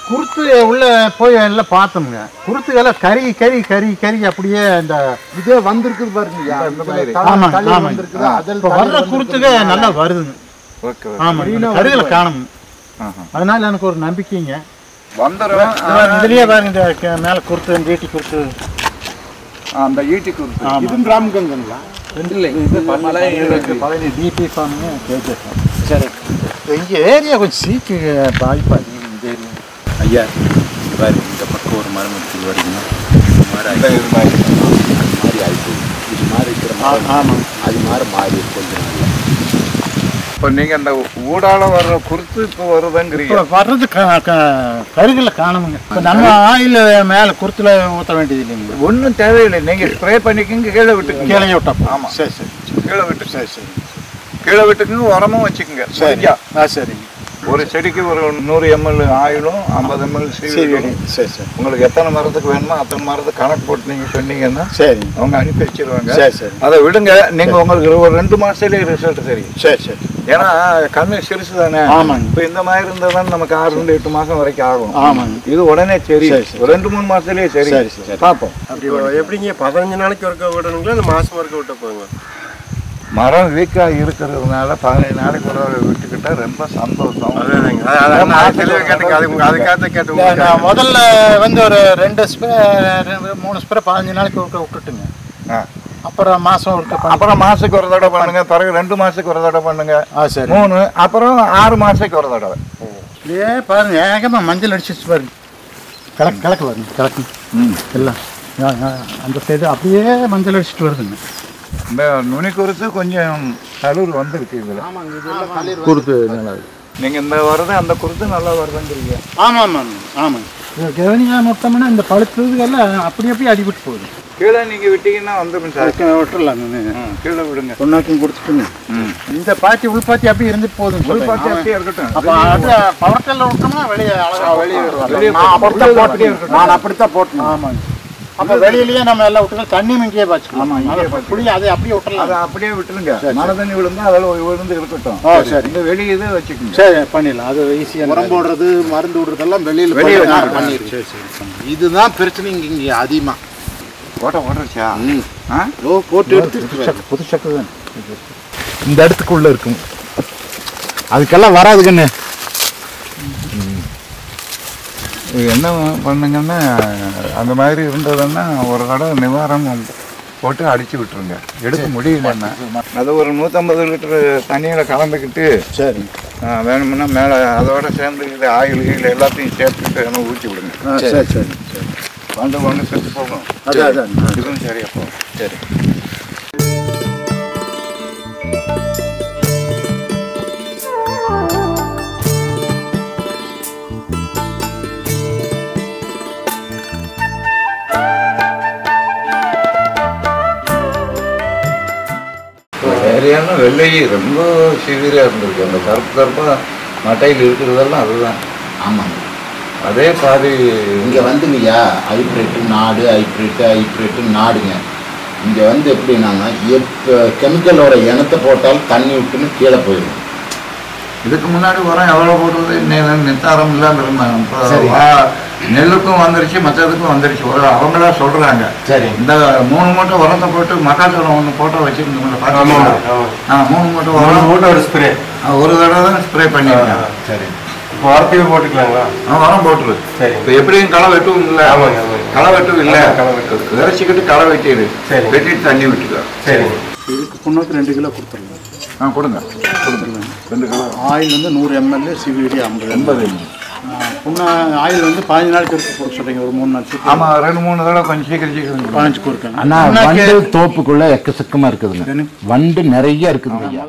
குருத்து உள்ள போய் எல்லாம் பார்த்தோம்ங்க. குருத்து எல்லாம் கறி கறி கறி கறி அப்படியே இந்த இதே வந்திருக்குது பாருங்க. வர்ற குருத்துக்கு நல்லா வருதுங்க. ஆமாம், கருகளை காணும். அதனால எனக்கு ஒரு நம்பிக்கைங்க. இதுலயே பாருங்க, இந்த மேல குருத்து, ஈட்டி குருத்து, அந்த ஈட்டி குருத்து. இது ராம்கங்கங்களா? பழனி டிபி ஃபார்முங்க, கேஜே ஃபார்ம். சரி, இங்கே ஏரியா கொஞ்சம் சீக்கு பாதிப்பாங்க. இந்த ஏரியா ஐயா பாரு, இந்த பக்கம் ஒரு மரம் எடுத்துட்டு வரீங்கன்னா இது மாதிரி ஆகிப்போகுது. இது மாதிரி இருக்கிற மரம். ஆமாம், அது மாதிரி மாறி கொஞ்சம் நல்லா. இப்போ நீங்கள் அந்த ஊடால வர்ற குருத்து இப்போ வருதுங்கிறீங்க. இப்போ வர்றது கருகளை காணுமுங்க. இப்போ நம்ம ஆயில் மேலே குருத்துல ஊற்ற வேண்டியது இல்லைங்க. ஒன்றும் தேவையில்லை. நீங்கள் ஸ்ப்ரே பண்ணிக்கோங்க, கீழே விட்டுக்குங்க. கீழே விட்டா ஆமாம், சரி சரி, கீழே விட்டு சரி சரி கீழே விட்டுக்குங்க. உரமும் வச்சுக்கோங்க. சரியா? சரிங்க. ஒரு செடிக்கு ஒரு 100 ml ஆயிலும் 50 ml சீவிடும். சரி சரி. உங்களுக்கு எத்தனை மரத்துக்கு வேணுமோ அத்தனை மரத்துக்கு கணக்கு போட்டு நீங்கள் சொன்னீங்கன்னா சரி அவங்க அனுப்பி வச்சிருவாங்க. சரி சரி. அதை விடுங்க. நீங்கள் உங்களுக்கு ஒரு 2 மாதத்துலேயே ரிசல்ட் தெரியும். சரி சரி. ஏன்னா கம்மி சிறுசு தானே. ஆமாங்க. இப்போ இந்த மாதிரி இருந்தால் தான் நமக்கு 6 to 8 மாதம் வரைக்கும் ஆகும். ஆமாங்க. இது உடனே சரி, ஒரு 2-3 மாதத்துலேயே சரி. சரி பார்ப்போம். எப்படிங்க 15 நாளைக்கு ஒருக்க விடணுங்களா இல்லை மாதம் வரைக்கும் விட்ட போங்க? மரம் வீக்காக இருக்கிறதுனால 15 நாளைக்கு ஒரு விட்டுக்கிட்டா ரொம்ப சந்தோஷம். முதல்ல வந்து ஒரு 2 ஸ்ப்ரே 3 ஸ்ப்ரே 15 நாளைக்கு ஒருக்க விட்டுட்டுங்க. அப்புறம் மாதம் ஒருக்க, அப்புறம் மாதத்துக்கு ஒரு தடவை பண்ணுங்க. பிறகு 2 மாதத்துக்கு ஒரு தடவை பண்ணுங்க. சரி. 3, அப்புறம் 6 மாதத்துக்கு ஒரு தடவை. இதே பாருங்க, ஏகமாக மஞ்சள் அடிச்சிச்சு பாருங்க. கிழக்கு வருங்க, கிழக்கு எல்லாம் அந்த சைடு அப்படியே மஞ்சள் அடிச்சுட்டு வருதுங்க. இந்த நுனி குருத்து கொஞ்சம் தளூர் வந்துருக்கு இதில். குருத்து நல்லா நீங்கள் இந்த வருது அந்த குருத்து நல்லா வருதுங்கிறீங்க. ஆமாம் ஆமாம் ஆமாங்க. கவனியாக மொத்தம்னா இந்த பழுத்ததுக்கெல்லாம் அப்படி அப்படியே அடிபட்டு போகுது. கீழே நீங்கள் விட்டீங்கன்னா வந்துடும் சார். விட்டுடலாங்க, கீழே விடுங்க. பொண்ணாக்கும் கொடுத்துட்டுங்க. இந்த பாத்தி உள்பாத்தி அப்படியே இருந்துட்டு போகுதுங்க. உள்பாத்தி அப்படியே இருக்கட்டும். அப்போ அது பவர்டெல்ல விட்டோம்னா வெளியே அழகாக வெளியே வருவாங்க. நான் அப்படித்தான் போட்டேன். ஆமாங்க. அப்போ வெளியிலேயே நம்ம எல்லாம் விட்டுருங்க. தண்ணி இங்கேயே பாய்ச்சிக்கலாம். ஆமாம், புளி அதை அப்படியே விட்டுறலாம். அதை அப்படியே விட்டுருங்க. மழை தண்ணி விழுந்தா அதில் விழுந்து இருக்கட்டும். சரி. இந்த வெளியே இதை வச்சுக்கோங்க. சரி, பண்ணிடலாம். அது ஈஸியாக உரம் போடுறது, மருந்து விடுறதெல்லாம் வெளியில் பண்ணிடுறோம். சரி சரி. இதுதான் பிரச்சனைங்க இங்கே அதிகமாக. ஓட்டுருச்சா? போட்டு எடுத்து புது சக்கு தான் இந்த இடத்துக்குள்ளே இருக்கும். அதுக்கெல்லாம் வராதுங்கண்ணே. என்ன பண்ணுங்கன்னா, அந்த மாதிரி இருந்ததுன்னா ஒரு தடவை நிவாரணம் போட்டு அடிச்சு விட்டுருங்க. எடுக்க முடியலன்னா அது ஒரு 150 லிட்டரு தண்ணியில் கலந்துக்கிட்டு சரி வேணும்னா மேலே அதோட சேர்ந்து இது ஆயில் கீழே எல்லாத்தையும் சேர்த்துக்கிட்டு ஊற்றி விடுங்க. சரி சரி சரி. கொண்டு செத்து போகும். அதான் இதுவும் சரியா போகும். சரி. சரியான வெள்ளை ரொம்ப சிவியராக இருந்திருக்கு. அந்த கருப்பாக மட்டையில் இருக்கிறதெல்லாம் அதுதான். ஆமாங்க. அதே பாதி இங்கே வந்துங்கய்யா ஹைப்ரேட்டு நாடு, ஹைப்ரேட்டு நாடுங்க. இங்கே வந்து எப்படின்னாங்க, கெமிக்கலோட இனத்தை போட்டாலும் தண்ணி விட்டுன்னு கீழே போயிடும். இதுக்கு முன்னாடி உரம் எவ்வளோ போடுறது நித்தாரம் இல்லாமல் இருந்தாங்க. நெல்லுக்கும் வந்துருச்சு, மற்றதுக்கும் வந்துருச்சு. ஒரு அவங்களா சொல்கிறாங்க. சரி. இந்த 3 மூட்டை உரத்தை போட்டு மக்காச்சோளம் ஒன்று போட்டோ வச்சுருந்தோம்ல, பார்த்தீங்களா? 3 மூட்டை உரம் போட்டு ஒரு ஸ்ப்ரே ஒரு தடவை தான் ஸ்ப்ரே பண்ணியிருக்காங்க. சரி. இப்போ உரத்தையும் போட்டுக்கலாங்களா? உரம் போட்டுரு. சரி. இப்போ எப்படியும் களை வெட்டும் இல்லை. களை வெட்டும் இல்லை. விரைச்சிக்கிட்டு களை வெட்டிடு. சரி. வெட்டிட்டு தண்ணி விட்டுக்கலாம். சரி. இதுக்கு புண்ணாக்கு 2 கிலோ கொடுத்துருங்க. கொடுங்க. 2 கிலோ. ஆயில் வந்து 100 ml, சிவிடி 50 ml. புண்ணா ஆயில் வந்து 15 நாளைக்கு இருக்க கொடுக்க சொல்கிறீங்க. ஒரு 3 நாள். ஆமாம், 2-3 தடவை கொஞ்சம் சீக்கிரம் 15 கொடுக்கணும். ஆனால் வண்டு தோப்புக்குள்ளே எக்கச்சக்கமாக இருக்குதுங்க. வண்டு நிறைய இருக்குதுங்க ஐயா.